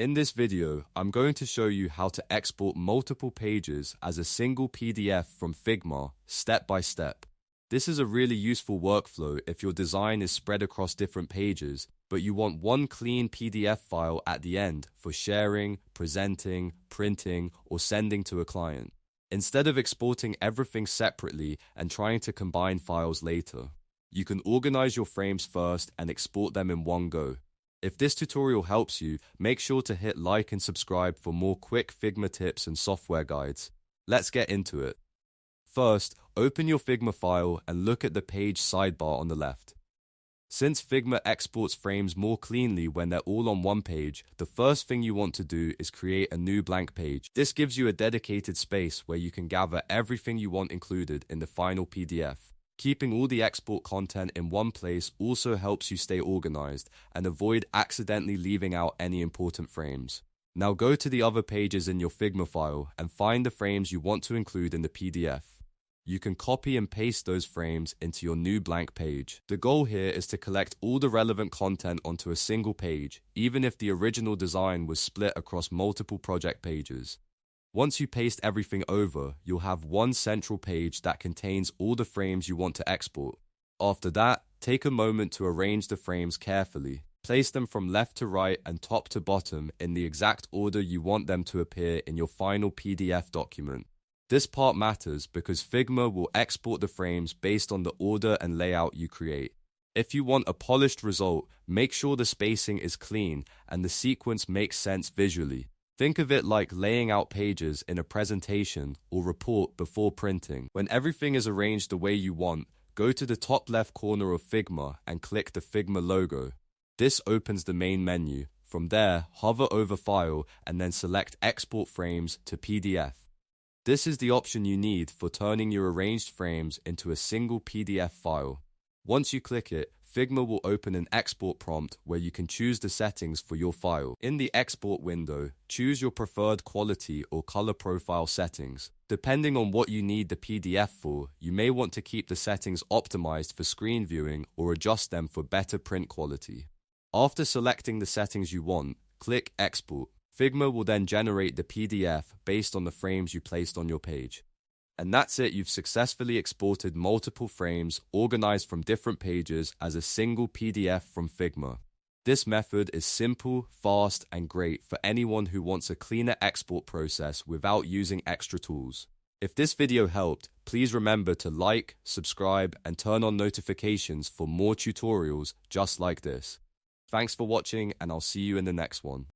In this video, I'm going to show you how to export multiple pages as a single PDF from Figma, step by step. This is a really useful workflow if your design is spread across different pages, but you want one clean PDF file at the end for sharing, presenting, printing, or sending to a client, instead of exporting everything separately and trying to combine files later. You can organize your frames first and export them in one go. If this tutorial helps you, make sure to hit like and subscribe for more quick Figma tips and software guides. Let's get into it. First, open your Figma file and look at the page sidebar on the left. Since Figma exports frames more cleanly when they're all on one page, the first thing you want to do is create a new blank page. This gives you a dedicated space where you can gather everything you want included in the final PDF. Keeping all the export content in one place also helps you stay organized and avoid accidentally leaving out any important frames. Now go to the other pages in your Figma file and find the frames you want to include in the PDF. You can copy and paste those frames into your new blank page. The goal here is to collect all the relevant content onto a single page, even if the original design was split across multiple project pages. Once you paste everything over, you'll have one central page that contains all the frames you want to export. After that, take a moment to arrange the frames carefully. Place them from left to right and top to bottom in the exact order you want them to appear in your final PDF document. This part matters because Figma will export the frames based on the order and layout you create. If you want a polished result, make sure the spacing is clean and the sequence makes sense visually. Think of it like laying out pages in a presentation or report before printing. When everything is arranged the way you want, go to the top left corner of Figma and click the Figma logo. This opens the main menu. From there, hover over File and then select Export Frames to PDF. This is the option you need for turning your arranged frames into a single PDF file. Once you click it, Figma will open an export prompt where you can choose the settings for your file. In the export window, choose your preferred quality or color profile settings. Depending on what you need the PDF for, you may want to keep the settings optimized for screen viewing or adjust them for better print quality. After selecting the settings you want, click Export. Figma will then generate the PDF based on the frames you placed on your page. And that's it, you've successfully exported multiple frames organized from different pages as a single PDF from Figma. This method is simple, fast, and great for anyone who wants a cleaner export process without using extra tools. If this video helped, please remember to like, subscribe, and turn on notifications for more tutorials just like this. Thanks for watching, and I'll see you in the next one.